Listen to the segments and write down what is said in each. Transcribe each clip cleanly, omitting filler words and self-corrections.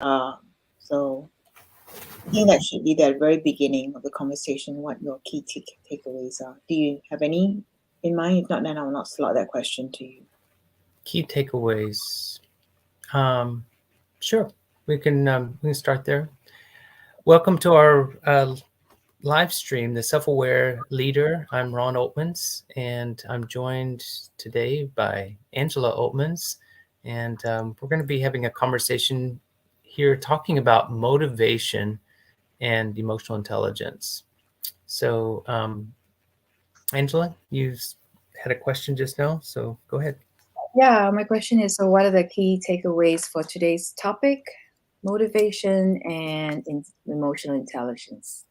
So I think that should be the very beginning of the conversation, what your key takeaways are. Do you have any in mind? If not, then I will not slot that question to you. Key takeaways. Sure, we can start there. Welcome to our live stream, The Self-Aware Leader. I'm Ron Oltmans, and I'm joined today by Angela Oltmans, and we're going to be having a conversation here talking about motivation and emotional intelligence. So, Angela, you had a question just now, so go ahead. Yeah, my question is, so what are the key takeaways for today's topic? Motivation and emotional intelligence.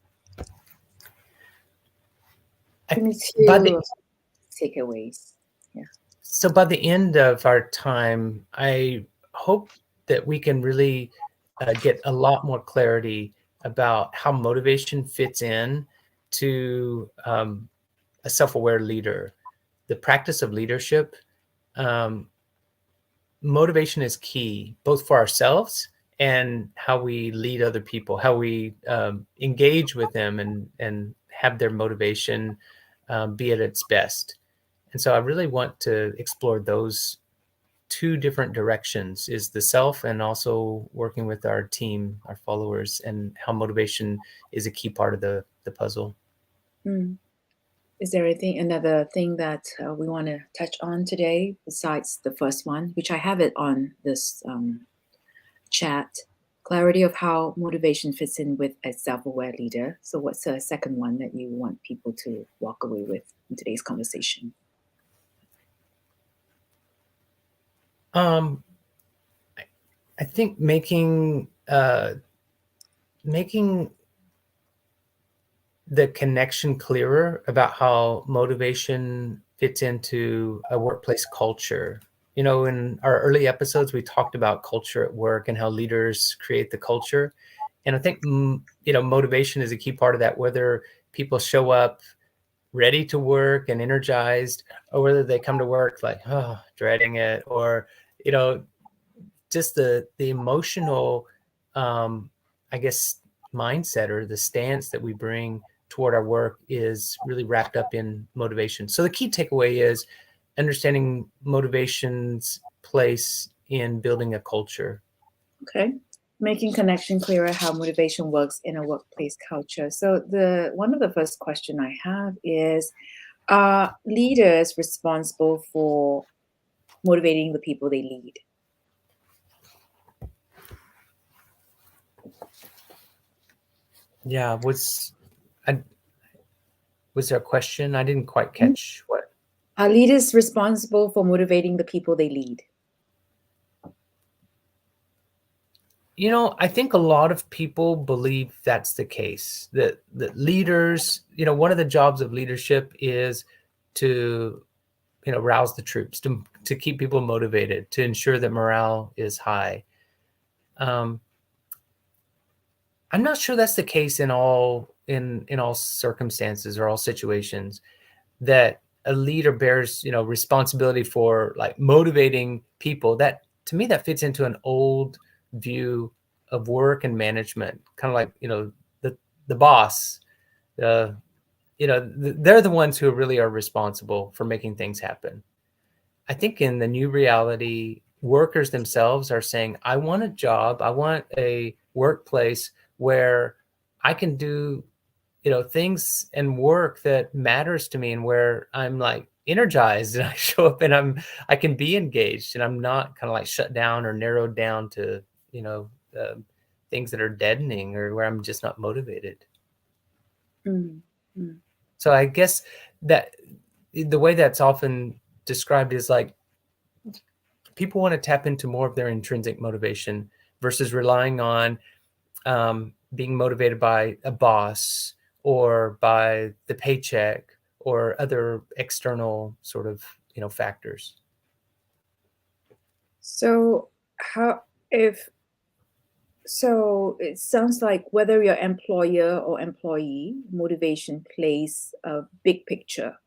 Give me By the two takeaways. Yeah. So by the end of our time, I hope that we can really get a lot more clarity about how motivation fits in to a self-aware leader. The practice of leadership, um, motivation is key, both for ourselves and how we lead other people, how we engage with them and have their motivation be at its best. And so I really want to explore those two different directions, is the self and also working with our team, our followers, and how motivation is a key part of the puzzle. Is there another thing that we want to touch on today besides the first one, which I have it on this chat? Clarity of how motivation fits in with a self-aware leader. So what's the second one that you want people to walk away with in today's conversation? I think making the connection clearer about how motivation fits into a workplace culture. You know, in our early episodes, we talked about culture at work and how leaders create the culture. And I think, motivation is a key part of that, whether people show up ready to work and energized, or whether they come to work like, oh, dreading it, or, just the emotional, I guess, mindset or the stance that we bring toward our work is really wrapped up in motivation. So the key takeaway is understanding motivation's place in building a culture. Okay. Making connection clearer how motivation works in a workplace culture. So the one of the first question I have is, are leaders responsible for motivating the people they lead? Yeah, was there a question? I didn't quite catch what. Are leaders responsible for motivating the people they lead? I think a lot of people believe that's the case, that leaders, one of the jobs of leadership is to, rouse the troops, to keep people motivated, to ensure that morale is high. I'm not sure that's the case in all circumstances or all situations, that a leader bears, responsibility for like motivating people. That, to me, that fits into an old view of work and management, kind of like, the boss, they're the ones who really are responsible for making things happen. I think in the new reality, workers themselves are saying, I want a job, I want a workplace where I can do, things and work that matters to me, and where I'm like energized and I show up and I can be engaged, and I'm not kind of like shut down or narrowed down to, things that are deadening, or where I'm just not motivated. Mm-hmm. So I guess that the way that's often described is like, people want to tap into more of their intrinsic motivation versus relying on being motivated by a boss or by the paycheck or other external sort of, factors. So it sounds like whether you're employer or employee, motivation plays a big picture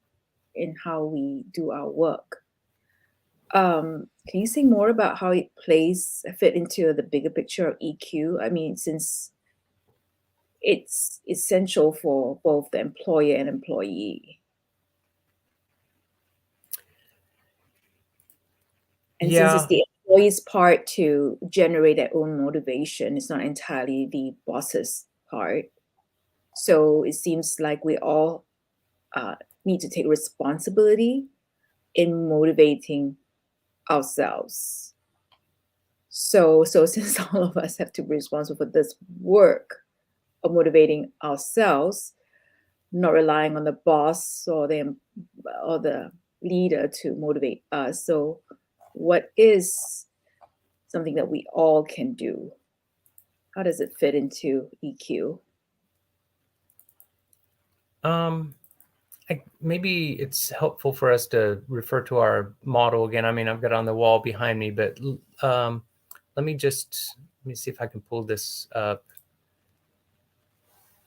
in how we do our work. Can you say more about how it fit into the bigger picture of EQ? I mean, since it's essential for both the employer and employee. And since it's Yeah, the employee's part to generate their own motivation, it's not entirely the boss's part. So it seems like we all need to take responsibility in motivating ourselves. So since all of us have to be responsible for this work of motivating ourselves, not relying on the boss or the leader to motivate us. So what is something that we all can do? How does it fit into EQ? Maybe it's helpful for us to refer to our model again. I mean, I've got it on the wall behind me, but let me see if I can pull this up.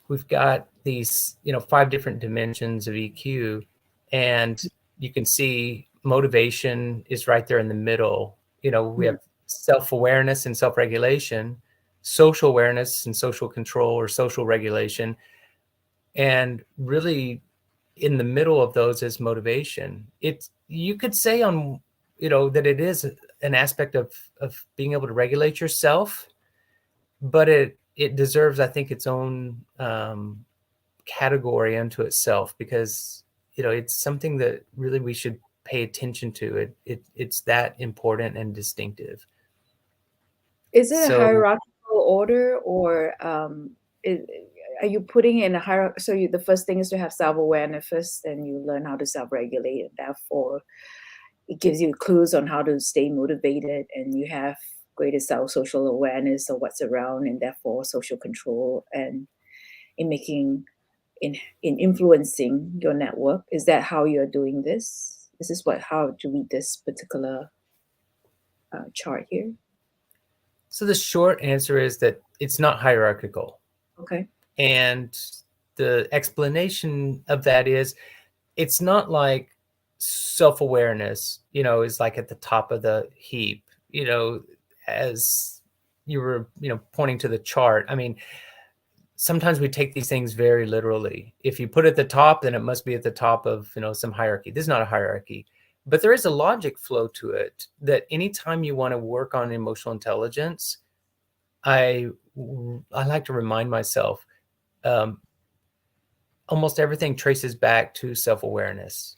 We've got these, 5 different dimensions of EQ, and you can see motivation is right there in the middle. We have self-awareness and self-regulation, social awareness and social control or social regulation, and really in the middle of those is motivation. You could say that it is an aspect of being able to regulate yourself, but it deserves, I think, its own category unto itself, because it's something that really we should pay attention to. It's that important and distinctive. Is it a So- hierarchical order, or are you putting in a hierarchy? So the first thing is to have self-awareness first, and you learn how to self-regulate, and therefore it gives you clues on how to stay motivated, and you have greater social awareness of what's around, and therefore social control, and in influencing your network. Is that how you're doing this? This is how to read this particular chart here? So the short answer is that it's not hierarchical. Okay. And the explanation of that is, it's not like self-awareness, is like at the top of the heap, as you were, pointing to the chart. I mean, sometimes we take these things very literally. If you put it at the top, then it must be at the top of, some hierarchy. This is not a hierarchy, but there is a logic flow to it, that anytime you want to work on emotional intelligence, I like to remind myself, almost everything traces back to self-awareness.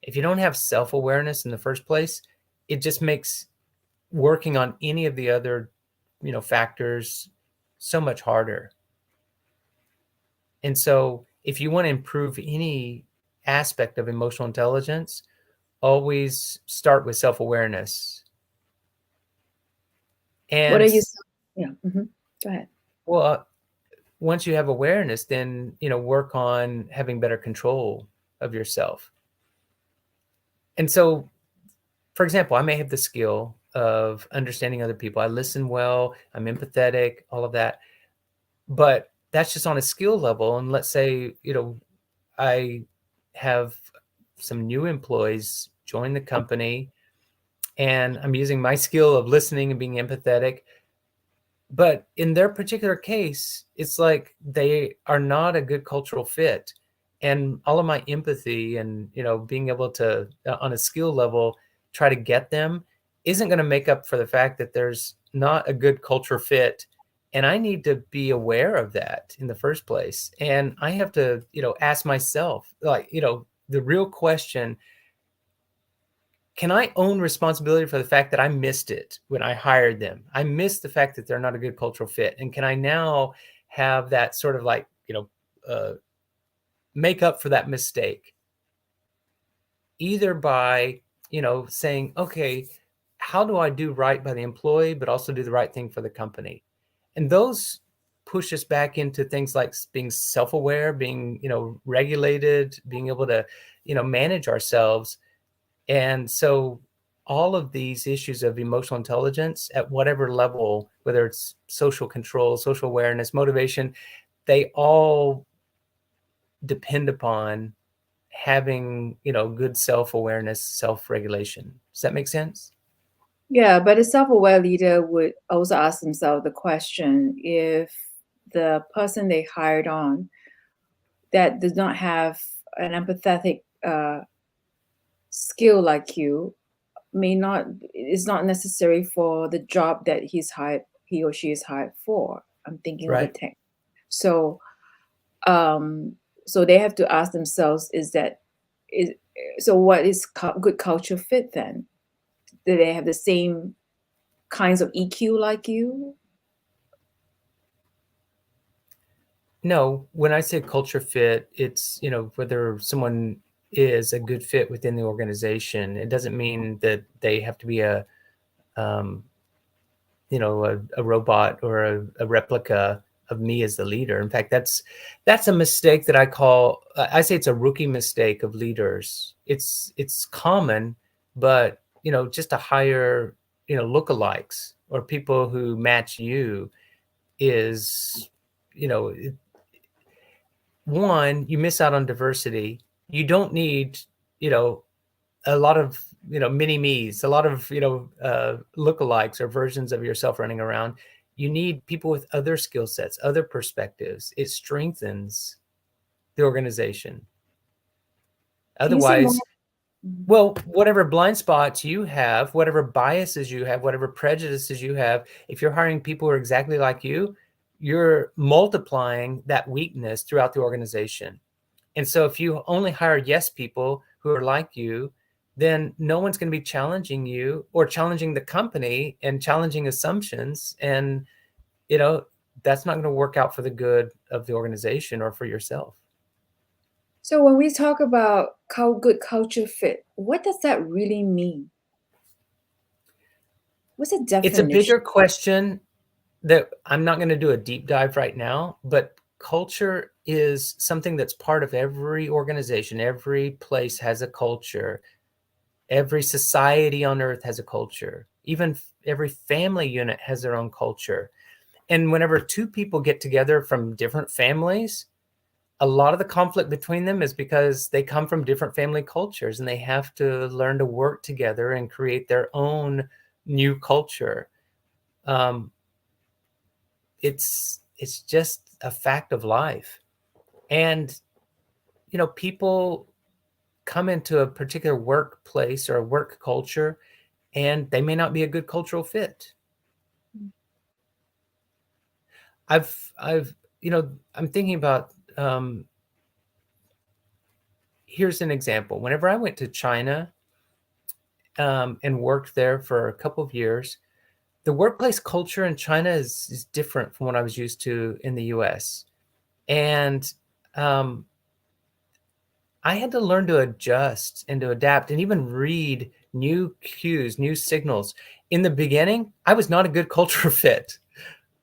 If you don't have self-awareness in the first place, it just makes working on any of the other, factors so much harder. And so if you want to improve any aspect of emotional intelligence, always start with self-awareness. And what are you? Yeah. Mm-hmm. Go ahead. Well, once you have awareness, then, work on having better control of yourself. And so, for example, I may have the skill of understanding other people. I listen well, I'm empathetic, all of that. But that's just on a skill level. And let's say, I have some new employees join the company, and I'm using my skill of listening and being empathetic. But in their particular case, it's like they are not a good cultural fit. And all of my empathy and, being able to, on a skill level, try to get them isn't going to make up for the fact that there's not a good culture fit. And I need to be aware of that in the first place. And I have to, ask myself, like, the real question: can I own responsibility for the fact that I missed it when I hired them? I missed the fact that they're not a good cultural fit. And can I now have that sort of like, make up for that mistake? Either by, saying, okay, how do I do right by the employee, but also do the right thing for the company? And those push us back into things like being self-aware, being, regulated, being able to, manage ourselves. And so all of these issues of emotional intelligence at whatever level, whether it's social control, social awareness, motivation, they all depend upon having, good self-awareness, self-regulation. Does that make sense? Yeah, but a self-aware leader would also ask themselves the question, if the person they hired on that does not have an empathetic skill like you is not necessary for the job that he or she is hired for. I'm thinking of a Right. tech. So so they have to ask themselves, what is good culture fit then? Do they have the same kinds of EQ like you? No, when I say culture fit, it's, whether someone is a good fit within the organization. It doesn't mean that they have to be a robot or a replica of me as the leader. In fact, that's a mistake that I say it's a rookie mistake of leaders. It's common, but just to hire lookalikes or people who match you is, one, you miss out on diversity. You don't need a lot of mini me's, a lot of lookalikes or versions of yourself running around. You need people with other skill sets, other perspectives. It strengthens the organization. Can you say more? Otherwise, well, whatever blind spots you have, whatever biases you have, whatever prejudices you have, if you're hiring people who are exactly like you, you're multiplying that weakness throughout the organization. And so if you only hire yes people who are like you, then no one's going to be challenging you or challenging the company and challenging assumptions. And, that's not going to work out for the good of the organization or for yourself. So when we talk about good culture fit, what does that really mean? What's the definition? It's a bigger question that I'm not going to do a deep dive right now, but culture is something that's part of every organization. Every place has a culture. Every society on earth has a culture. Even every family unit has their own culture. And whenever two people get together from different families, a lot of the conflict between them is because they come from different family cultures and they have to learn to work together and create their own new culture. It's just a fact of life. And, people come into a particular workplace or a work culture and they may not be a good cultural fit. I'm thinking about, here's an example. Whenever I went to China and worked there for a couple of years, the workplace culture in China is different from what I was used to in the US. And I had to learn to adjust and to adapt and even read new cues, new signals. In the beginning, I was not a good culture fit.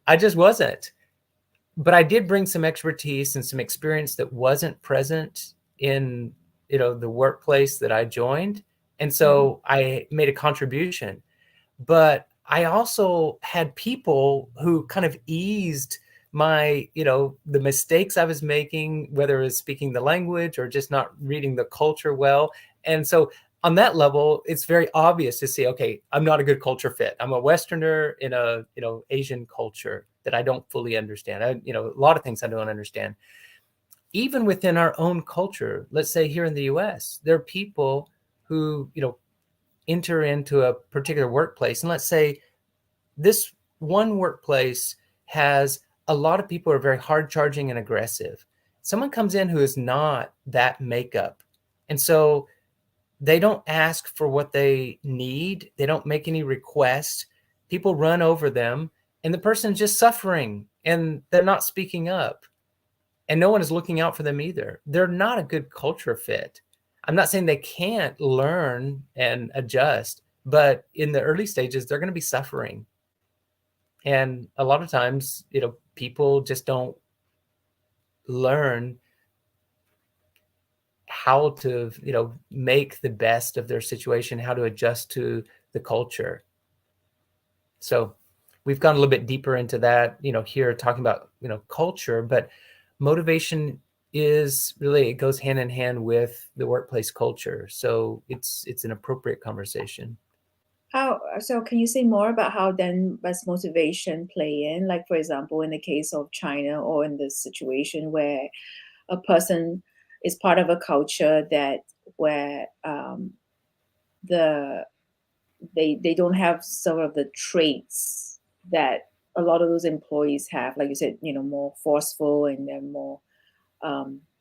I just wasn't. But I did bring some expertise and some experience that wasn't present in, the workplace that I joined. And so I made a contribution. But I also had people who kind of eased my, the mistakes I was making, whether it was speaking the language or just not reading the culture well. And so on that level, it's very obvious to see, okay, I'm not a good culture fit. I'm a Westerner in a, Asian culture that I don't fully understand. A lot of things I don't understand. Even within our own culture, let's say here in the US, there are people who, enter into a particular workplace. And let's say this one workplace has a lot of people who are very hard charging and aggressive. Someone comes in who is not that makeup. And so they don't ask for what they need. They don't make any requests. People run over them and the person's just suffering and they're not speaking up. And no one is looking out for them either. They're not a good culture fit. I'm not saying they can't learn and adjust, but in the early stages, they're going to be suffering. And a lot of times, people just don't learn how to, make the best of their situation, how to adjust to the culture. So we've gone a little bit deeper into that, here talking about, culture, but motivation is really, it goes hand in hand with the workplace culture. So it's an appropriate conversation. So can you say more about how then does motivation play in? Like, for example, in the case of China, or in this situation where a person is part of a culture that where the they don't have some of the traits that a lot of those employees have, like you said, more forceful, and they're more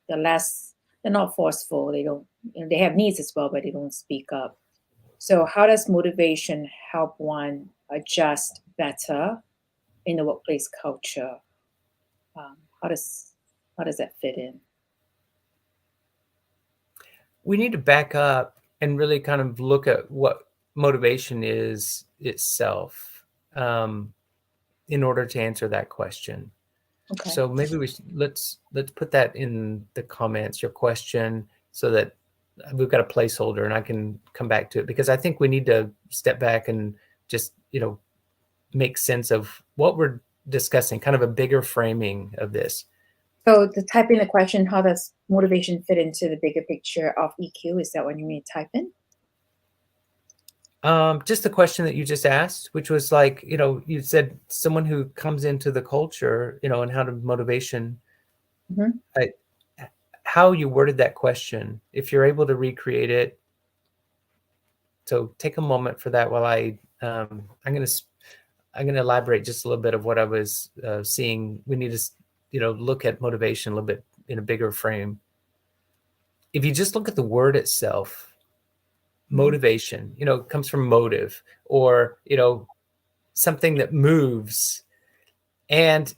they're less, they're not forceful, they don't, they have needs as well, but they don't speak up. So how does motivation help one adjust better in the workplace culture? um, how does how does that fit in? We need to back up and really kind of look at what motivation is itself, in order to answer that question. Okay. So maybe let's put that in the comments, your question, so that we've got a placeholder and I can come back to it, because I think we need to step back and just, make sense of what we're discussing, kind of a bigger framing of this. So to type in the question, how does motivation fit into the bigger picture of EQ? Is that what you mean to type in? Just the question that you just asked, which was like, you said someone who comes into the culture, and how to motivation, Mhm. how you worded that question, if you're able to recreate it. So take a moment for that while I'm going to elaborate just a little bit of what I was seeing. We need to, look at motivation a little bit in a bigger frame. If you just look at the word itself, motivation, comes from motive, or, something that moves. And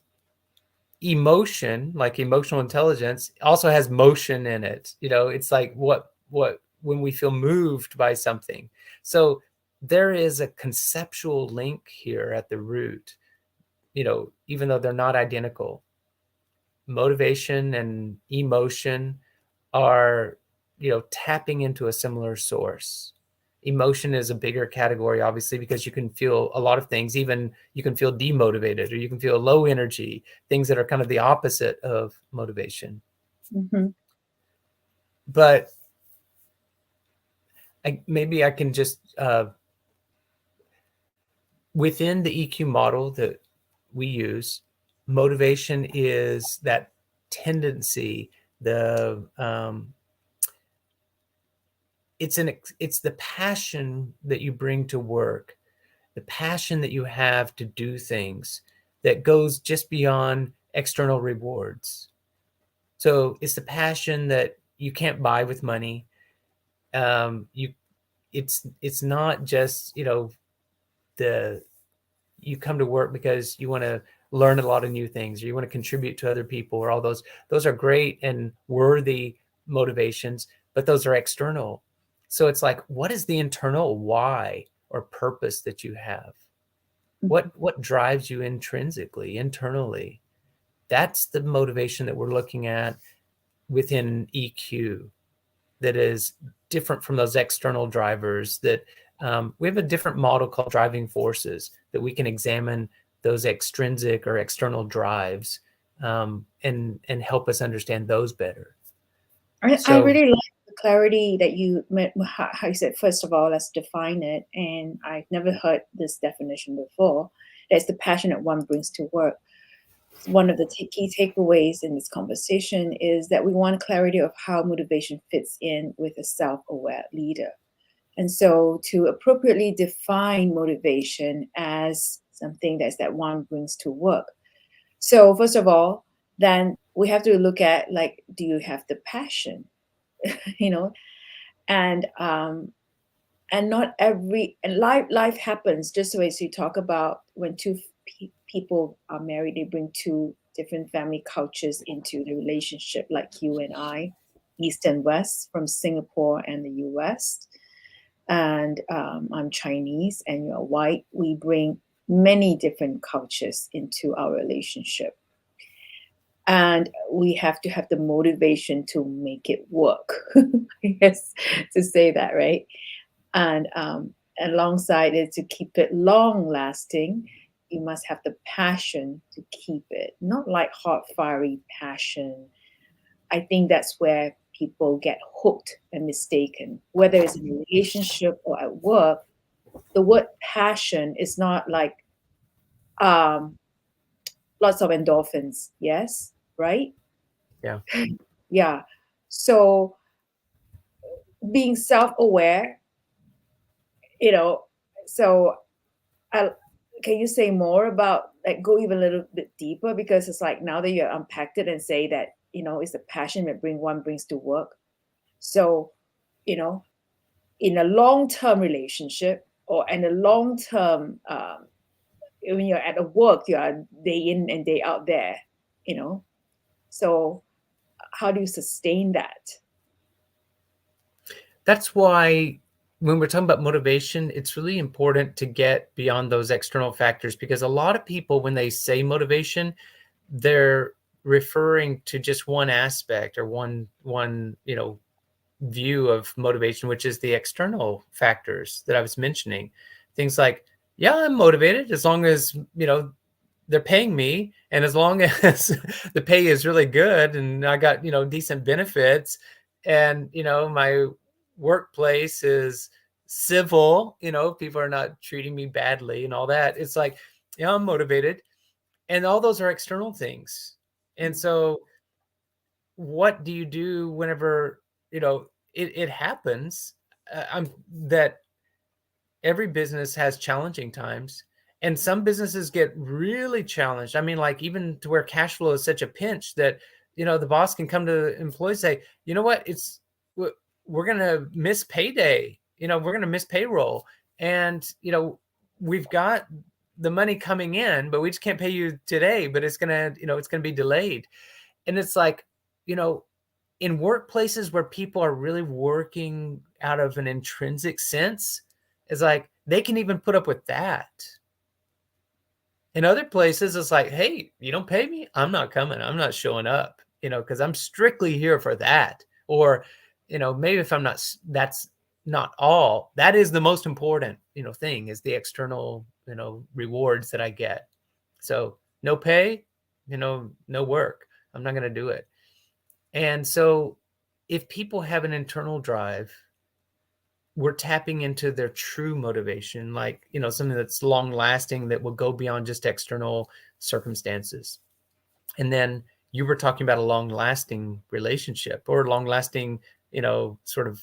emotion, like emotional intelligence, also has motion in it. It's like what when we feel moved by something. So there is a conceptual link here at the root, even though they're not identical. Motivation and emotion are, tapping into a similar source. Emotion is a bigger category, obviously, because you can feel a lot of things. Even you can feel demotivated, or you can feel low energy, things that are kind of the opposite of motivation. Mhm. But maybe I can just, within the EQ model that we use, motivation is that tendency, it's the passion that you bring to work, the passion that you have to do things that goes just beyond external rewards. So it's the passion that you can't buy with money. It's not just, you come to work because you want to learn a lot of new things, or you want to contribute to other people, or all those are great and worthy motivations, but those are external. So it's like, what is the internal why or purpose that you have? What drives you intrinsically, internally? That's the motivation that we're looking at within EQ, that is different from those external drivers. That we have a different model called driving forces, that we can examine those extrinsic or external drives, and help us understand those better. I really like the clarity that you meant, how you said, first of all, let's define it. And I've never heard this definition before. That's the passion that one brings to work. One of the key takeaways in this conversation is that we want clarity of how motivation fits in with a self-aware leader. And so to appropriately define motivation as something that one brings to work. So first of all, then we have to look at, like, do you have the passion? you know, and not every, and life happens just the way. So you talk about when two people are married, they bring two different family cultures into the relationship, like you and I, East and West, from Singapore and the US. And I'm Chinese and you're white. We bring many different cultures into our relationship. And we have to have the motivation to make it work. Yes, to say that, right? And alongside it, to keep it long lasting, you must have the passion to keep it, not like hot, fiery passion, I think that's where people get hooked and mistaken, whether it's in a relationship or at work. The word passion is not like um, lots of endorphins. Yes, right? Yeah. Yeah. So being self-aware, you know, so I, can you say more about, like, go even a little bit deeper, because it's like now that you unpacked it and say that, it's the passion that one brings to work. So, you know, in a long-term relationship or in a long-term, when you're at a work, you are day in and day out there, you know. So how do you sustain that? That's why when we're talking about motivation, it's really important to get beyond those external factors, because a lot of people, when they say motivation, they're referring to just one aspect or one view of motivation, which is the external factors that I was mentioning. Things like, yeah, I'm motivated as long as they're paying me, and as long as the pay is really good and I got decent benefits, and my workplace is civil, people are not treating me badly and all that. It's like, yeah, I'm motivated. And all those are external things. And so what do you do whenever it happens? That every business has challenging times, and some businesses get really challenged. I mean, like, even to where cash flow is such a pinch that the boss can come to the employees, say, you know what, we're gonna miss payday, we're gonna miss payroll, and we've got the money coming in, but we just can't pay you today, but it's gonna be delayed. And it's like, you know in workplaces where people are really working out of an intrinsic sense, it's like they can even put up with that. In other places, it's like, hey, you don't pay me, I'm not coming, I'm not showing up, because I'm strictly here for that. Or, maybe if I'm not, that's not all. That is the most important, thing, is the external, rewards that I get. So no pay, no work. I'm not going to do it. And so if people have an internal drive, we're tapping into their true motivation, like, something that's long lasting, that will go beyond just external circumstances. And then you were talking about a long lasting relationship, or long lasting, sort of,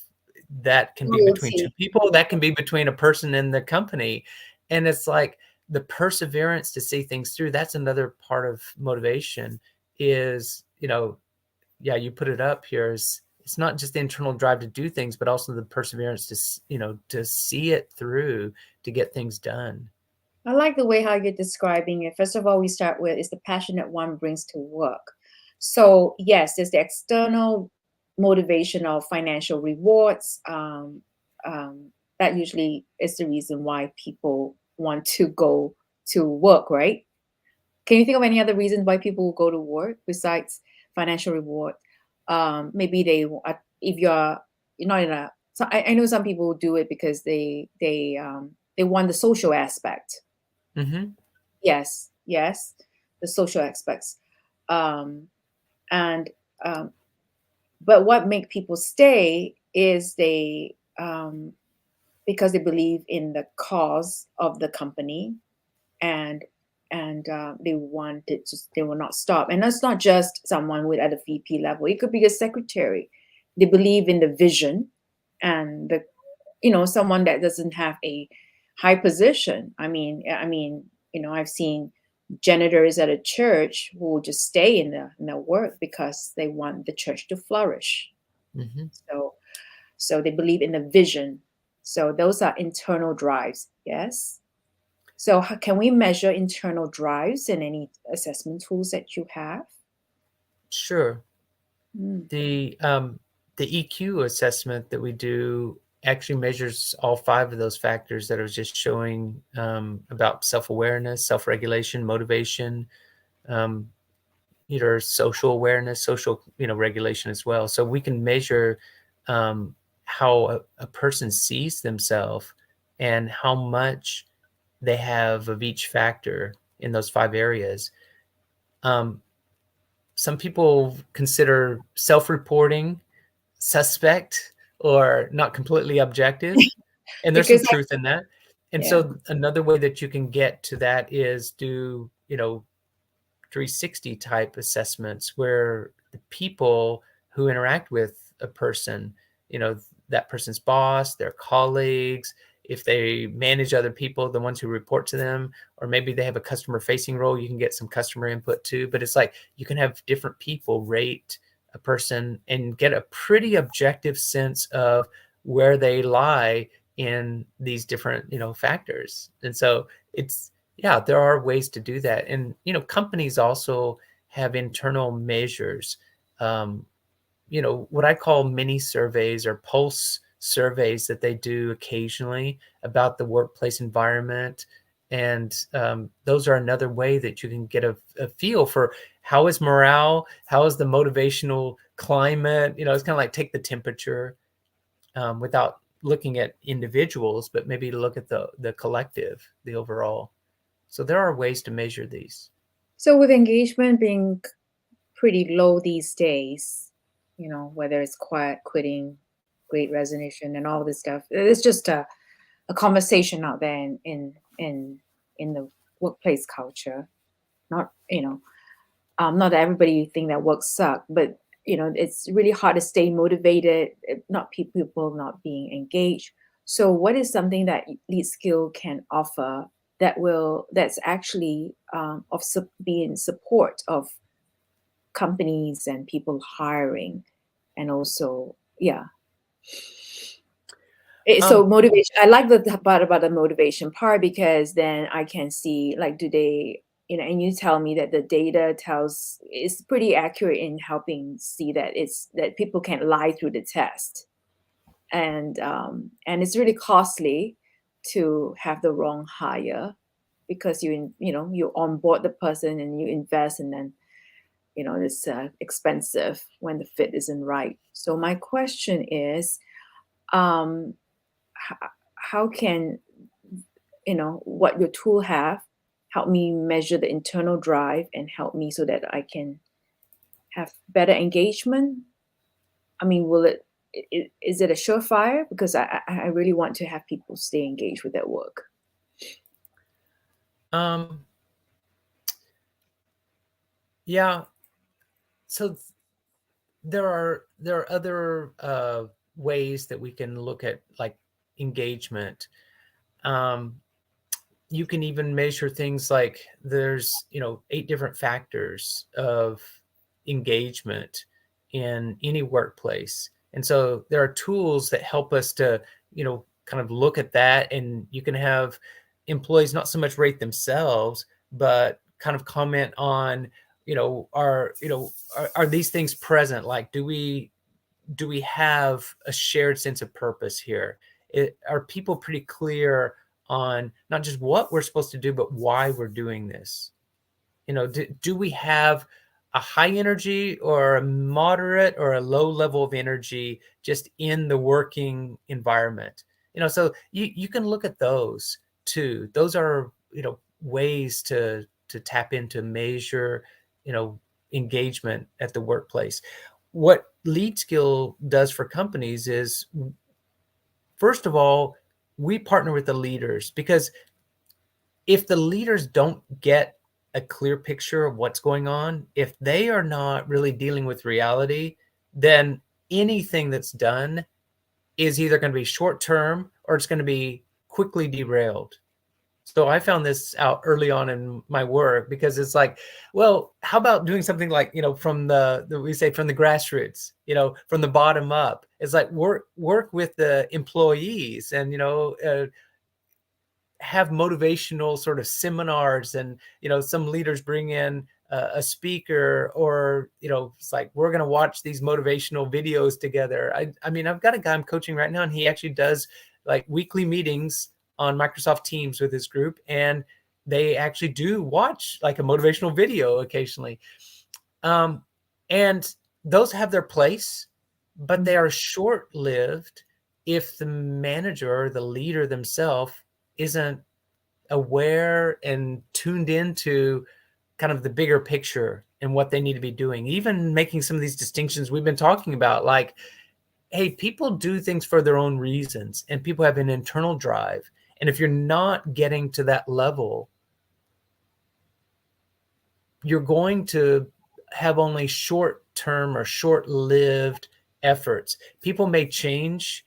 that can be between two Loyalty. people, that can be between a person and the company. And it's like the perseverance to see things through. That's another part of motivation is, yeah, you put it up here, is it's not just the internal drive to do things, but also the perseverance to see it through, to get things done. I like the way how you're describing it. First of all, we start with is the passion that one brings to work. So yes, there's the external motivation of financial rewards. That usually is the reason why people want to go to work, right? Can you think of any other reasons why people will go to work besides financial reward? Maybe if you're not in a. So I know some people do it because they want the social aspect. Mm-hmm. Yes, yes, the social aspects. Um, and but what make people stay is because they believe in the cause of the company, and they want it to, they will not stop. And that's not just someone with at a VP level. It could be a secretary. They believe in the vision, and someone that doesn't have a high position. I've seen janitors at a church who will just stay in the work because they want the church to flourish. Mm-hmm. So they believe in the vision. So those are internal drives. Yes. So how can we measure internal drives in any assessment tools that you have? Sure. Mm. The EQ assessment that we do actually measures all 5 of those factors that I was just showing, about self-awareness, self-regulation, motivation, social awareness, social, regulation as well. So we can measure how a person sees themselves and how much they have of each factor in those 5 areas. some people consider self-reporting suspect or not completely objective, and there's some Because truth in that. And yeah. so another way that you can get to that is do 360 type assessments where the people who interact with a person, that person's boss, their colleagues, if they manage other people, the ones who report to them, or maybe they have a customer facing role, you can get some customer input too. But it's like you can have different people rate a person and get a pretty objective sense of where they lie in these different, factors. And so yeah, there are ways to do that. And, companies also have internal measures, what I call mini surveys or pulse surveys that they do occasionally about the workplace environment. And those are another way that you can get a feel for how is morale, how is the motivational climate. It's kind of like take the temperature without looking at individuals, but maybe look at the collective, the overall. So there are ways to measure these. So with engagement being pretty low these days, whether it's quiet quitting, great resignation, and all this stuff, it's just a conversation out there in the workplace culture. Not not everybody think that work suck, but it's really hard to stay motivated. Not people not being engaged. So what is something that Lead Skill can offer that's actually be in support of companies and people hiring, and also so motivation. I like the part about the motivation part, because then I can see, like, do they and you tell me that the data is pretty accurate in helping see that people can lie through the test, and it's really costly to have the wrong hire, because you onboard the person and you invest, and then it's expensive when the fit isn't right. So my question is, how can what your tool have help me measure the internal drive and help me so that I can have better engagement? I mean, is it a surefire? Because I really want to have people stay engaged with their work. Yeah. So there are other ways that we can look at, like, engagement. You can even measure things like there's 8 different factors of engagement in any workplace. And so there are tools that help us to kind of look at that, and you can have employees not so much rate themselves, but kind of comment on are these things present? Like, do we have a shared sense of purpose here? Are people pretty clear on not just what we're supposed to do, but why we're doing this? Do we have a high energy or a moderate or a low level of energy just in the working environment? So you can look at those too. Those are, ways to tap into, measure, engagement at the workplace. What Lead Skill does for companies is, first of all, we partner with the leaders, because if the leaders don't get a clear picture of what's going on, if they are not really dealing with reality, then anything that's done is either going to be short term or it's going to be quickly derailed. So I found this out early on in my work, because it's like, well, how about doing something like, from we say from the grassroots, from the bottom up. It's like work with the employees and, have motivational sort of seminars, and, some leaders bring in a speaker, or, it's like, we're going to watch these motivational videos together. I mean, I've got a guy I'm coaching right now, and he actually does like weekly meetings on Microsoft Teams with his group, and they actually do watch like a motivational video occasionally. And those have their place, but they are short-lived if the manager or the leader themselves isn't aware and tuned into kind of the bigger picture and what they need to be doing, even making some of these distinctions we've been talking about, like, hey, people do things for their own reasons and people have an internal drive. And if you're not getting to that level, you're going to have only short-term or short-lived efforts. People may change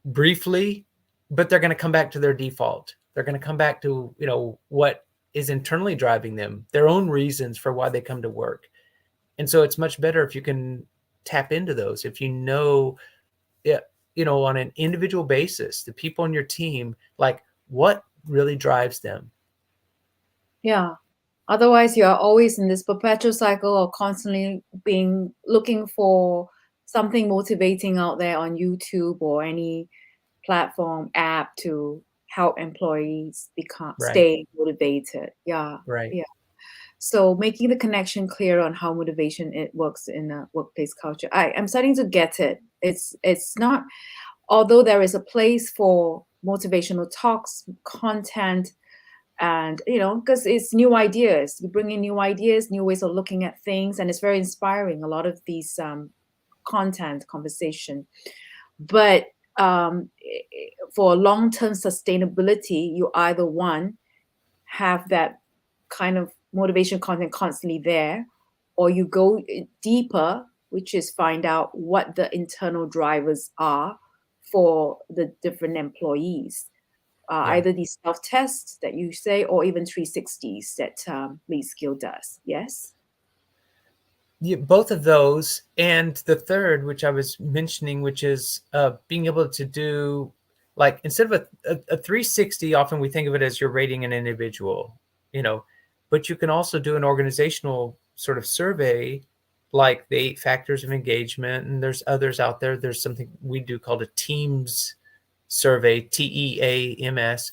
briefly, but they're going to come back to their default. They're going to come back to, what is internally driving them, their own reasons for why they come to work. And so it's much better if you can tap into those, if you know, on an individual basis, the people on your team, like what really drives them. Yeah. Otherwise, you are always in this perpetual cycle of constantly looking for something motivating out there on YouTube or any platform app to help employees stay motivated. Yeah. Right. Yeah. So making the connection clear on how motivation it works in a workplace culture. I'm starting to get it. It's not, although there is a place for motivational talks, content, and because it's new ideas, you bring in new ideas, new ways of looking at things, and it's very inspiring, a lot of these content conversation. But for long-term sustainability, you either one have that kind of motivation content constantly there, or you go deeper, which is find out what the internal drivers are for the different employees. Either these self-tests that you say, or even 360s that Lead Skill does. Yes? Yeah, both of those. And the third, which I was mentioning, which is being able to do, like, instead of a 360, often we think of it as you're rating an individual, but you can also do an organizational sort of survey, like the 8 factors of engagement. And there's others out there. There's something we do called a TEAMS survey, TEAMS,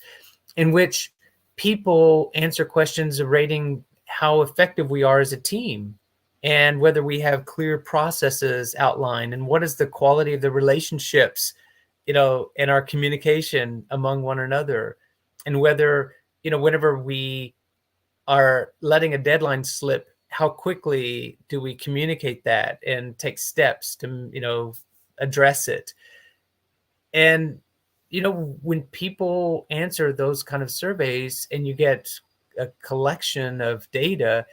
in which people answer questions of rating how effective we are as a team and whether we have clear processes outlined and what is the quality of the relationships, and our communication among one another, and whether, whenever we are letting a deadline slip, how quickly do we communicate that and take steps to, address it. And when people answer those kind of surveys and you get a collection of data,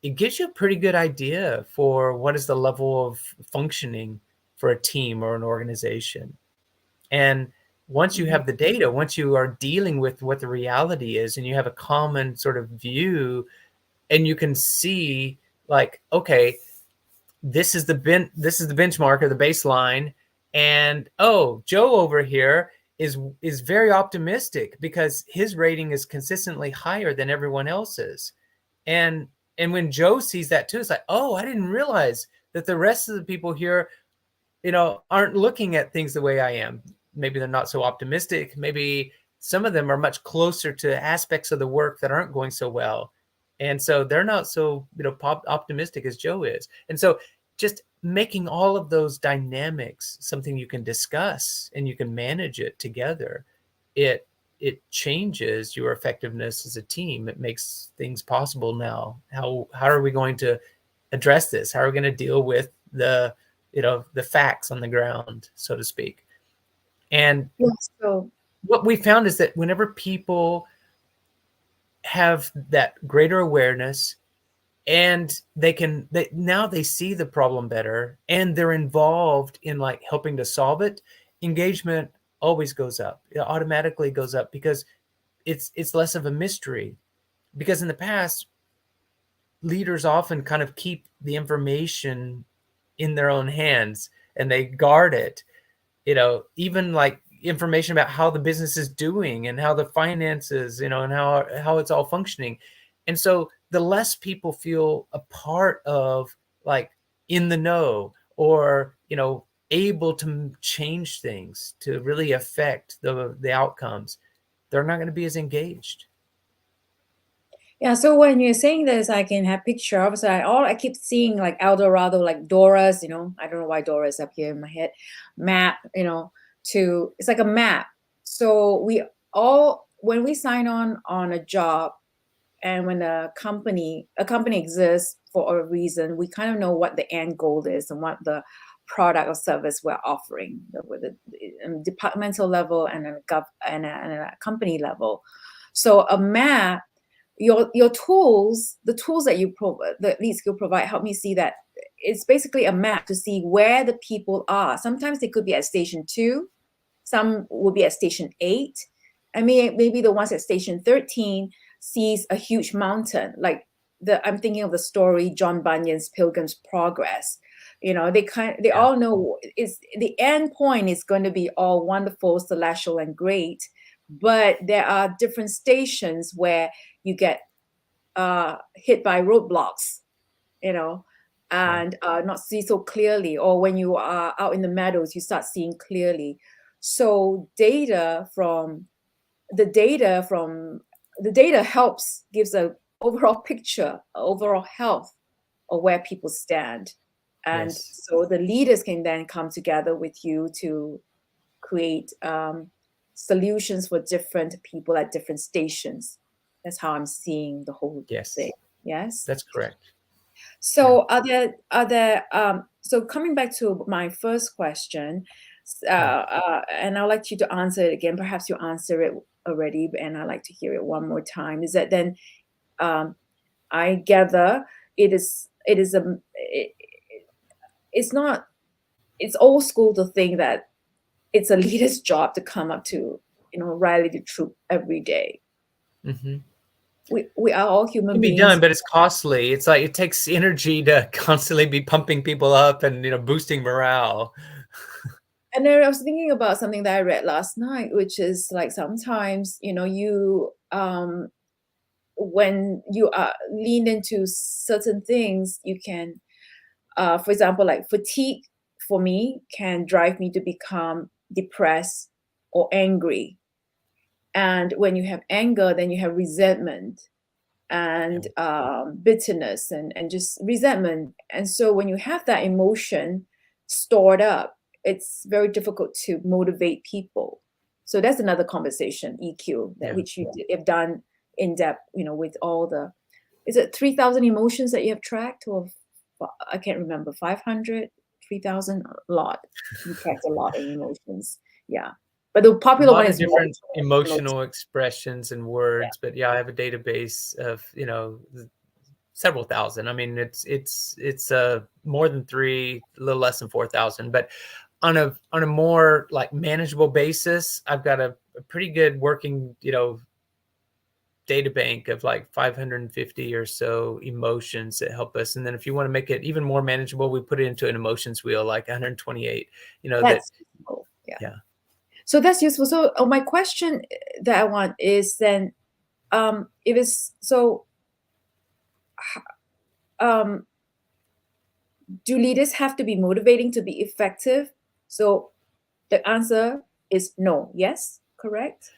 it gives you a pretty good idea for what is the level of functioning for a team or an organization. And once you have the data, once you are dealing with what the reality is and you have a common sort of view, and you can see, like, okay, this is the benchmark or the baseline. And Joe over here is very optimistic because his rating is consistently higher than everyone else's. And when Joe sees that too, it's like, I didn't realize that the rest of the people here, aren't looking at things the way I am. Maybe they're not so optimistic. Maybe some of them are much closer to aspects of the work that aren't going so well. And so they're not so, optimistic as Joe is. And so just making all of those dynamics something you can discuss and you can manage it together, it changes your effectiveness as a team. It makes things possible now. How are we going to address this? How are we going to deal with the facts on the ground, so to speak? And So what we found is that whenever people have that greater awareness and now they see the problem better and they're involved in, like, helping to solve it, engagement always goes up. It automatically goes up because it's less of a mystery. Because in the past, leaders often kind of keep the information in their own hands and they guard it, even like information about how the business is doing and how the finances, and how it's all functioning. And so the less people feel a part of, like, in the know, or, able to change things to really affect the outcomes, they're not going to be as engaged. yeah, so when you're saying this, I can have picture. Obviously, I keep seeing like El Dorado, like Dora's, I don't know why Dora is up here in my head. Map, it's like a map. So we all, when we sign on a job, And when a company exists for a reason, we kind of know what the end goal is and what the product or service we're offering, with the departmental level and a company level. So a map, your tools, the tools that you provide, the lead skill provide, help me see that it's basically a map to see where the people are. Sometimes they could be at station 2, some will be at station 8. I mean, maybe the ones at station 13 sees a huge mountain. Like I'm thinking of the story John Bunyan's Pilgrim's Progress. You know, they all know is the end point is going to be all wonderful, celestial, and great, but there are different stations where you get hit by roadblocks, you know, and not see so clearly, or when you are out in the meadows, you start seeing clearly. So the data helps, gives a overall picture, overall health of where people stand. And so the leaders can then come together with you to create solutions for different people at different stations. That's how I'm seeing the whole thing. Yes, that's correct. So so coming back to my first question, and I'd like you to answer it again. Perhaps you answer it already, and I'd like to hear it one more time. Is that then I gather it's old school to think that it's a leader's job to come up to, rally the troop every day. Mm-hmm. We are all human beings. It can be done, but it's costly. It's like it takes energy to constantly be pumping people up and boosting morale. And then I was thinking about something that I read last night, which is like sometimes you when you are leaned into certain things, you can, for example, like fatigue for me can drive me to become depressed or angry. And when you have anger, then you have resentment and bitterness and just resentment. And so when you have that emotion stored up, it's very difficult to motivate people. So that's another conversation, EQ, which you have done in depth, with all is it 3,000 emotions that you have tracked, or I can't remember, 500, 3,000, a lot. You tracked a lot of emotions. Yeah. But the popular one is different emotional expressions and words. But I have a database of several thousand. I mean, it's more than 3, a little less than 4,000. But on a more like manageable basis, I've got a pretty good working data bank of like 550 or so emotions that help us. And then if you want to make it even more manageable, we put it into an emotions wheel, like 128. That's useful. Yeah. So that's useful. So my question that I want is then, if it's so, do leaders have to be motivating to be effective? So the answer is no. Yes, correct?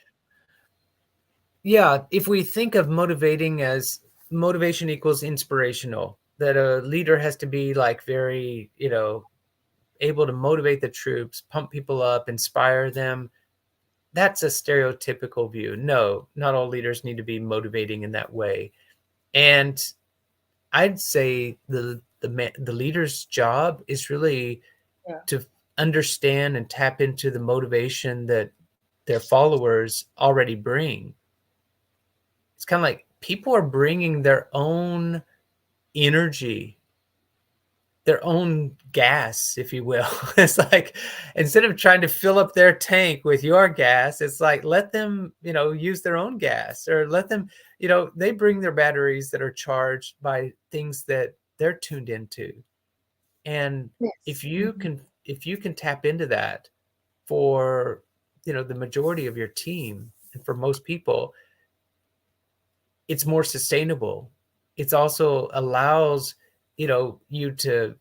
Yeah, if we think of motivating as motivation equals inspirational, that a leader has to be like very, able to motivate the troops, pump people up, inspire them. That's a stereotypical view. No, not all leaders need to be motivating in that way. And I'd say the leader's job is really to understand and tap into the motivation that their followers already bring. It's kind of like people are bringing their own energy, their own gas, if you will. It's like, instead of trying to fill up their tank with your gas, it's like, let them, use their own gas, or let them, they bring their batteries that are charged by things that they're tuned into. And if you can tap into that for, the majority of your team, and for most people, it's more sustainable. It's also allows, you to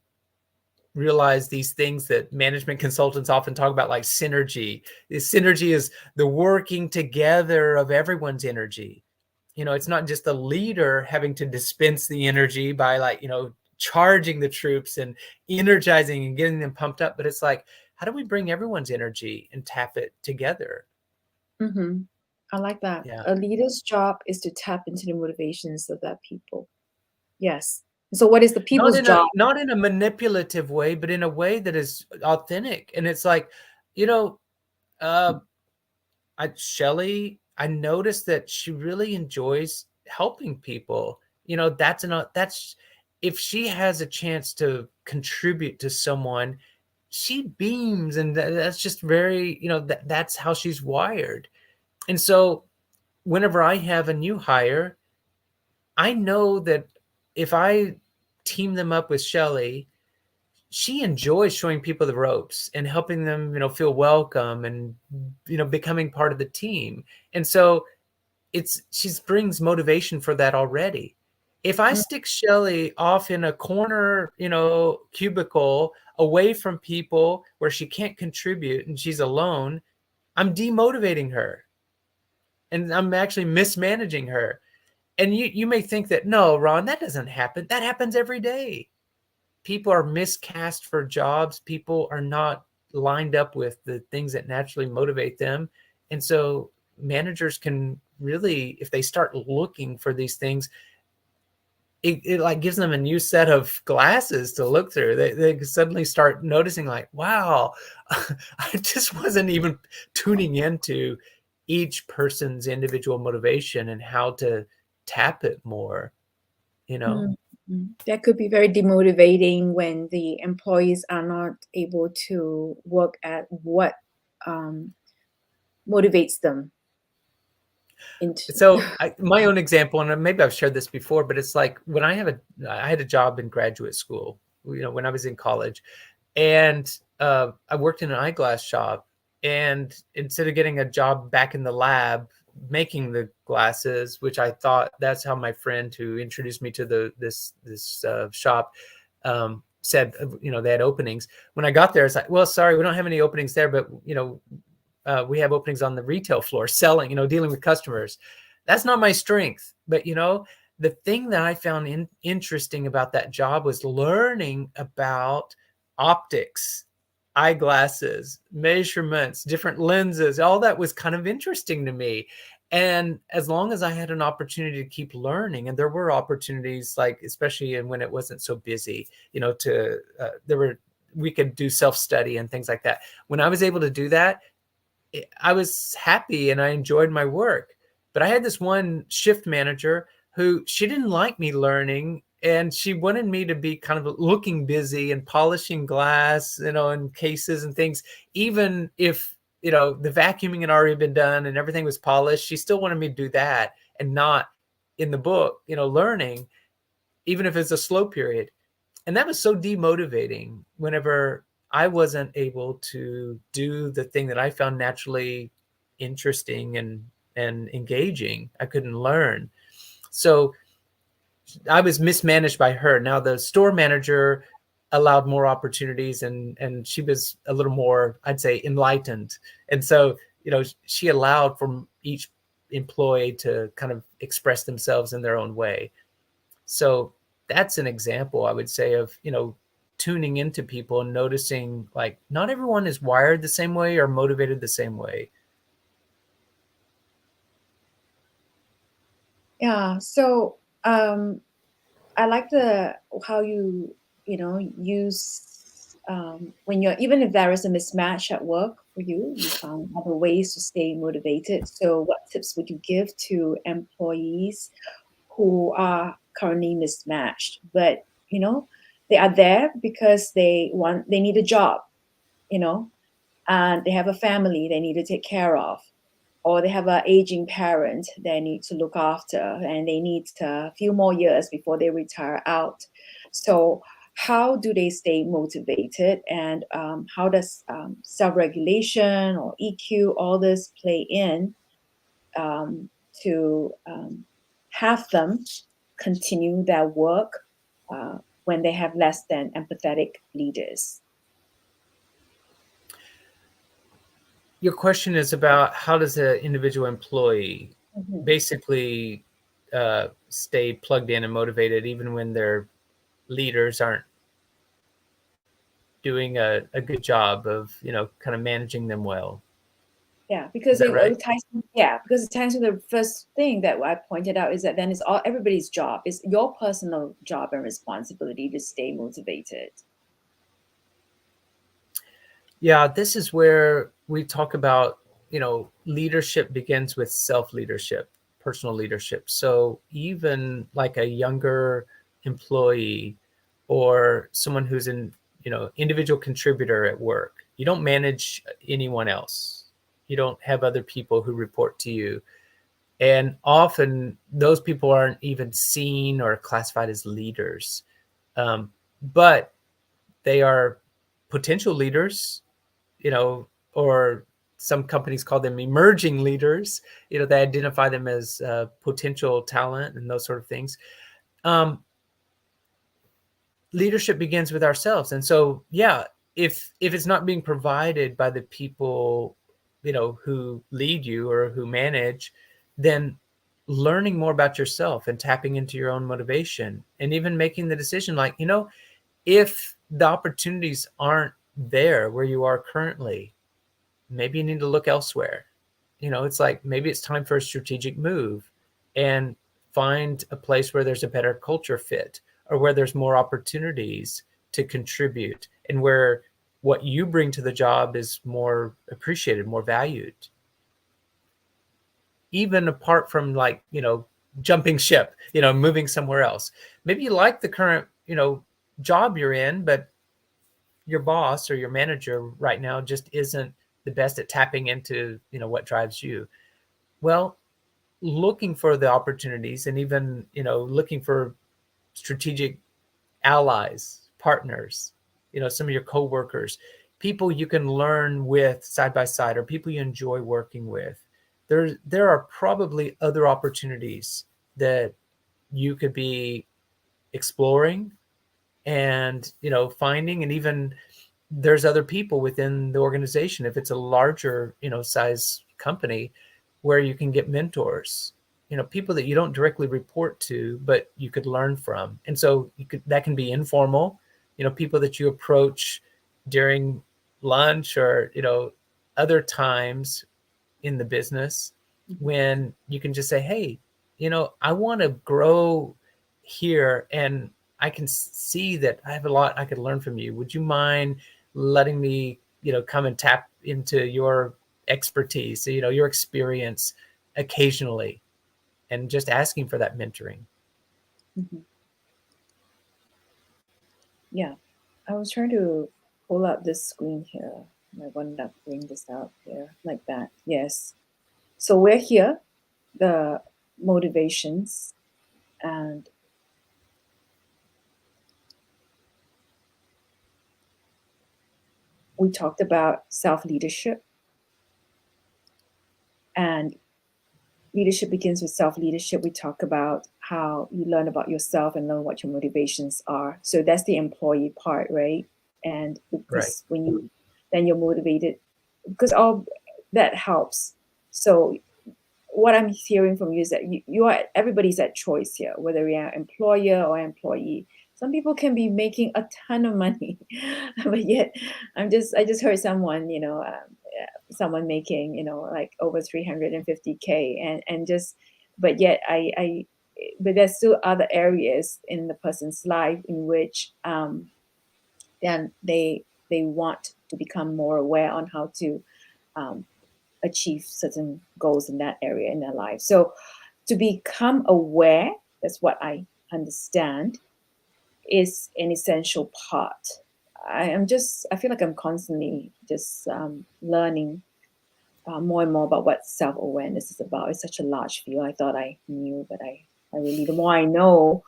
realize these things that management consultants often talk about, like synergy. This synergy is the working together of everyone's energy. It's not just the leader having to dispense the energy by charging the troops and energizing and getting them pumped up, but it's like, how do we bring everyone's energy and tap it together? Mm-hmm. I like that. Yeah. A leader's job is to tap into the motivations of that people. Yes. So what is the people's job? Not in a manipulative way, but in a way that is authentic. And it's like, you know, uh, Shelley, I noticed that she really enjoys helping people. You know, that's if she has a chance to contribute to someone, she beams, and that's just very, you know, that's how she's wired. And so whenever I have a new hire, I know that if I team them up with Shelley, she enjoys showing people the ropes and helping them, you know, feel welcome and, you know, becoming part of the team. And so she brings motivation for that already. If I Mm, stick Shelley off in a corner, you know, cubicle away from people where she can't contribute and she's alone, I'm demotivating her and I'm actually mismanaging her. And you may think that, no, Ron, that doesn't happen. That happens every day. People are miscast for jobs. People are not lined up with the things that naturally motivate them. And so managers can really, if they start looking for these things, it like gives them a new set of glasses to look through. They suddenly start noticing like, wow, I just wasn't even tuning into each person's individual motivation and how to tap it more, you know? mm, That could be very demotivating when the employees are not able to work at what um, motivates them into. So my own example, and maybe I've shared this before, but it's like when I had a job in graduate school, you know, when I was in college, and I worked in an eyeglass shop. And instead of getting a job back in the lab making the glasses, which I thought that's how my friend who introduced me to this shop said, you know, they had openings. When I got there, it's like, well, sorry, we don't have any openings there, but you know, we have openings on the retail floor selling, you know, dealing with customers. That's not my strength. But, you know, the thing that I found interesting about that job was learning about optics, eyeglasses, measurements, different lenses. All that was kind of interesting to me. And as long as I had an opportunity to keep learning, and there were opportunities, like especially when it wasn't so busy, you know, we could do self-study and things like that. When I was able to do that, I was happy and I enjoyed my work. But I had this one shift manager who she didn't like me learning, and she wanted me to be kind of looking busy and polishing glass, you know, and cases and things. Even if, you know, the vacuuming had already been done and everything was polished, she still wanted me to do that and not in the book, you know, learning, even if it's a slow period. And that was so demotivating whenever I wasn't able to do the thing that I found naturally interesting and engaging. I couldn't learn. So I was mismanaged by her. Now the store manager allowed more opportunities, and she was a little more, I'd say, enlightened. And so, you know, she allowed for each employee to kind of express themselves in their own way. So that's an example, I would say, of, you know, tuning into people and noticing like not everyone is wired the same way or motivated the same way. Yeah. So I like the how you know use when you're even if there is a mismatch at work for you, you found other ways to stay motivated. So what tips would you give to employees who are currently mismatched, but you know they are there because they need a job, you know, and they have a family they need to take care of, or they have an aging parent they need to look after, and they need a few more years before they retire out. So how do they stay motivated, and how does self-regulation or EQ, all this play in to have them continue their work when they have less than empathetic leaders? Your question is about how does an individual employee Mhm. basically stay plugged in and motivated even when their leaders aren't doing a good job of, you know, kind of managing them well. Yeah, because Is that right? it ties. Yeah, because it ties to the first thing that I pointed out is that then it's all everybody's job. It's your personal job and responsibility to stay motivated. Yeah, this is where we talk about, leadership begins with self-leadership, personal leadership. So even like a younger employee or someone who's an, individual contributor at work, you don't manage anyone else. You don't have other people who report to you. And often those people aren't even seen or classified as leaders. But they are potential leaders, or some companies call them emerging leaders. They identify them as potential talent and those sort of things. Leadership begins with ourselves, and so yeah, if it's not being provided by the people who lead you or who manage, then learning more about yourself and tapping into your own motivation, and even making the decision, like, if the opportunities aren't there where you are currently, maybe you need to look elsewhere. It's like maybe it's time for a strategic move and find a place where there's a better culture fit, or where there's more opportunities to contribute, and where what you bring to the job is more appreciated, more valued. Even apart from, like, jumping ship, moving somewhere else. Maybe you like the current, job you're in, but your boss or your manager right now just isn't the best at tapping into, what drives you. Well, looking for the opportunities, and even, looking for strategic allies, partners, some of your coworkers, people you can learn with side by side, or people you enjoy working with. There are probably other opportunities that you could be exploring and, finding. And even there's other people within the organization, if it's a larger, size company, where you can get mentors, people that you don't directly report to, but you could learn from. And so that can be informal, people that you approach during lunch, or, other times in the business, when you can just say, hey, I want to grow here, and I can see that I have a lot I could learn from you. Would you mind letting me, come and tap into your expertise, your experience occasionally, and just asking for that mentoring. Mm-hmm. Yeah, I was trying to pull up this screen here. I wanted to bring this out here like that. Yes. So we're here, the motivations, and we talked about self-leadership, and leadership begins with self-leadership. We talk about how you learn about yourself and learn what your motivations are. So that's the employee part, right? And because when you're motivated, because all that helps. So what I'm hearing from you is that you are, everybody's at choice here, whether you're an employer or employee. Some people can be making a ton of money, but yet I just heard someone, someone making, like over 350K, and just, but yet but there's still other areas in the person's life in which then they want to become more aware on how to achieve certain goals in that area in their life. So to become aware, that's what I understand, is an essential part. I feel like I'm constantly just learning more and more about what self-awareness is about. It's such a large field. I thought I knew, but I really, the more I know,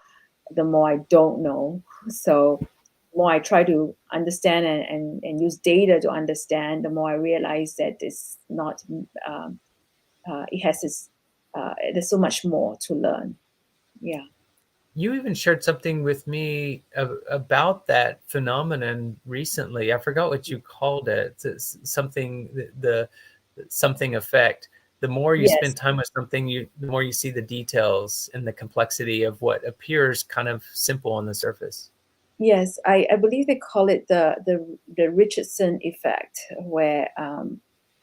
the more I don't know. So the more I try to understand and use data to understand, the more I realize that it's not, it has this, there's so much more to learn. Yeah. You even shared something with me about that phenomenon recently. I forgot what you called it. It's something, the something effect. The more you spend time with something, the more you see the details and the complexity of what appears kind of simple on the surface. Yes, I believe they call it the Richardson effect, where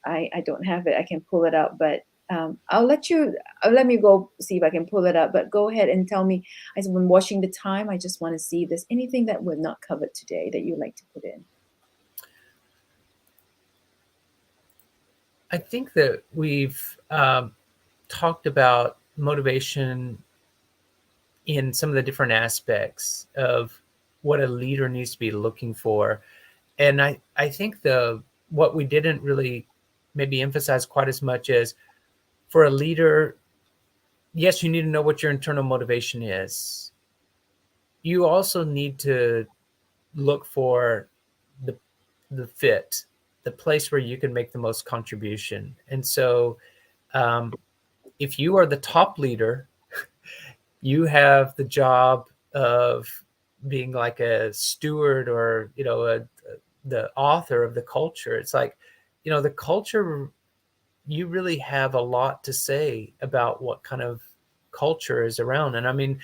I don't have it. I can pull it up, but let me go see if I can pull it up. But go ahead and tell me. As I'm watching the time, I just want to see if there's anything that we've not covered today that you'd like to put in. I think that we've talked about motivation in some of the different aspects of what a leader needs to be looking for. And I think what we didn't really maybe emphasize quite as much is, for a leader, yes, you need to know what your internal motivation is. You also need to look for the fit, the place where you can make the most contribution. And so if you are the top leader, you have the job of being like a steward, or the author of the culture. It's like, the culture, you really have a lot to say about what kind of culture is around. And I mean,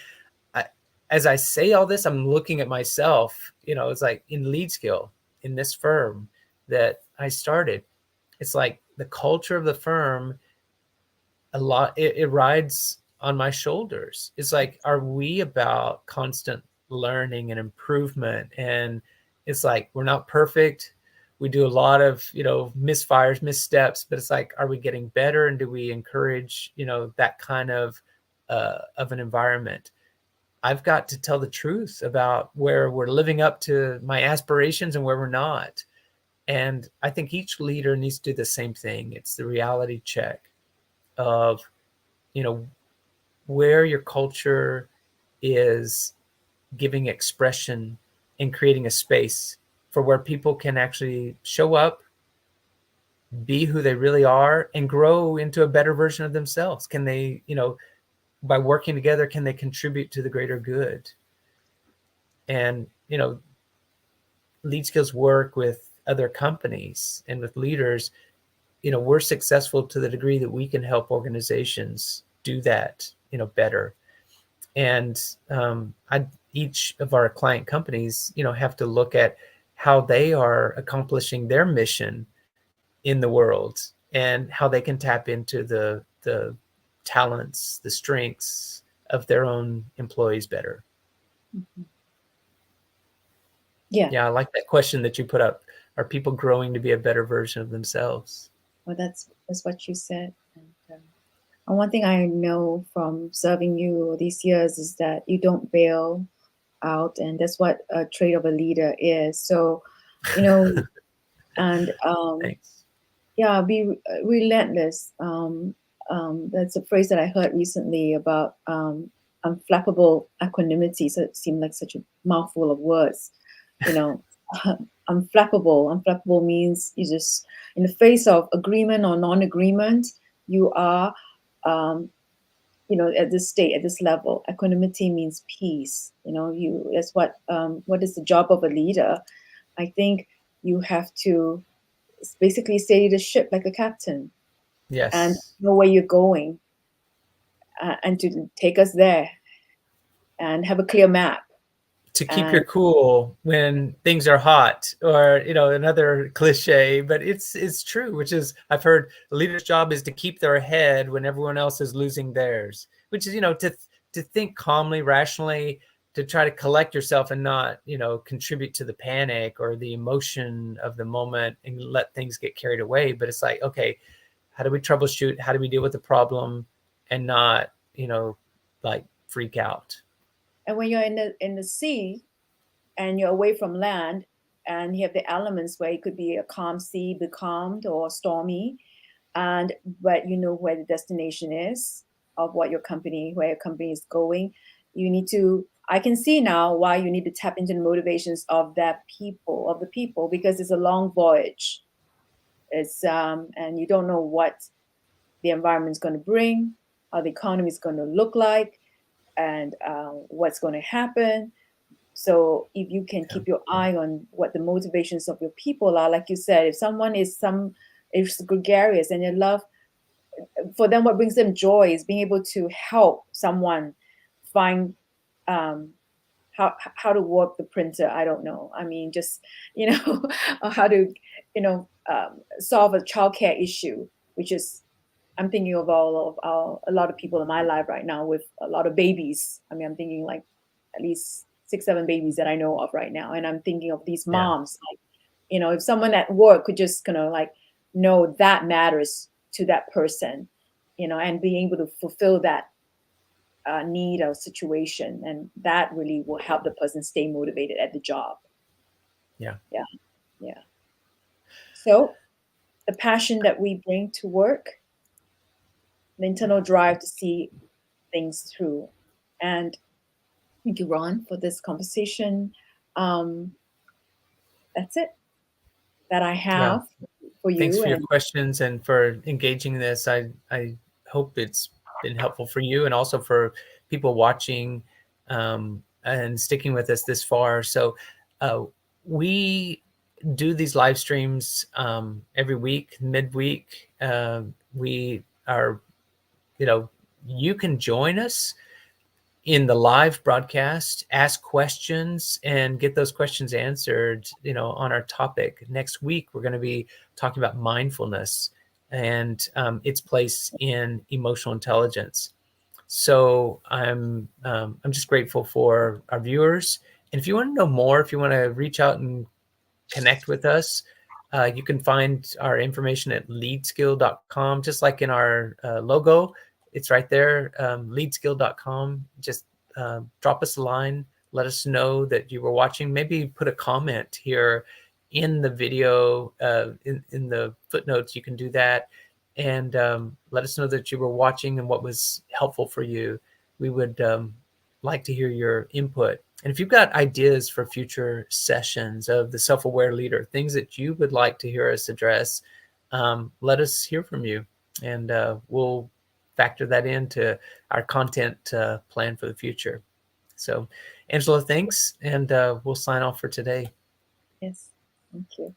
as I say all this, I'm looking at myself. It's like in LeadSkill, in this firm that I started, it's like the culture of the firm, it rides on my shoulders. It's like, are we about constant learning and improvement? And it's like, we're not perfect. We do a lot of, misfires, missteps, but it's like, are we getting better? And do we encourage, that kind of an environment? I've got to tell the truth about where we're living up to my aspirations and where we're not. And I think each leader needs to do the same thing. It's the reality check of, where your culture is giving expression and creating a space for where people can actually show up, be who they really are, and grow into a better version of themselves. Can they, by working together, can they contribute to the greater good? And, LeadSkill's work with other companies and with leaders, we're successful to the degree that we can help organizations do that, better. And each of our client companies, have to look at how they are accomplishing their mission in the world, and how they can tap into the talents, the strengths of their own employees better. Mm-hmm. Yeah, I like that question that you put up. Are people growing to be a better version of themselves? Well, that's what you said. And one thing I know from serving you these years is that you don't bail out, and that's what a trait of a leader is. So, and Thanks. yeah, be relentless. That's a phrase that I heard recently about unflappable equanimity. So it seemed like such a mouthful of words, Unflappable. Unflappable means you just, in the face of agreement or non-agreement, you are, at this state, at this level. Equanimity means peace. That's what is the job of a leader. I think you have to basically steady the ship like a captain. Yes. And know where you're going, and to take us there, and have a clear map. To keep your cool when things are hot, or another cliche, but it's true, which is, I've heard the leader's job is to keep their head when everyone else is losing theirs, which is to think calmly, rationally, to try to collect yourself and not contribute to the panic or the emotion of the moment and let things get carried away. But it's like, okay, how do we troubleshoot? How do we deal with the problem and not like freak out? And when you're in the sea and you're away from land, and you have the elements where it could be a calm sea, becalmed, or stormy, but you know where the destination is of where your company is going, you need to. I can see now why you need to tap into the motivations of the people, because it's a long voyage. It's and you don't know what the environment's going to bring, how the economy is going to look like, and what's going to happen. So if you can keep your eye on what the motivations of your people are, like you said, if someone is gregarious and they love, for them, what brings them joy is being able to help someone find how to work the printer. I don't know. I mean, just how to solve a childcare issue, which is, I'm thinking of a lot of people in my life right now with a lot of babies. I mean, I'm thinking like at least 6-7 babies that I know of right now, and I'm thinking of these moms. Like, you know, if someone at work could just kind of like know that matters to that person, you know, and being able to fulfill that need or situation, and that really will help the person stay motivated at the job. Yeah. So the passion that we bring to work, the internal drive to see things through. And thank you, Ron, for this conversation. That's it that I have for you. Thanks for your questions and for engaging this. I hope it's been helpful for you and also for people watching and sticking with us this far. So we do these live streams every week, midweek. We are, you know, you can join us in the live broadcast, ask questions and get those questions answered, you know, on our topic. Next week, we're going to be talking about mindfulness and its place in emotional intelligence. So I'm just grateful for our viewers. And if you want to know more, if you want to reach out and connect with us, you can find our information at leadskill.com, just like in our logo. It's right there, leadskill.com. Just drop us a line. Let us know that you were watching. Maybe put a comment here in the video, in the footnotes. You can do that. And let us know that you were watching and what was helpful for you. We would like to hear your input. And if you've got ideas for future sessions of the self-aware leader, things that you would like to hear us address, let us hear from you. And we'll factor that into our content plan for the future. So, Angela, thanks. And we'll sign off for today. Yes, thank you.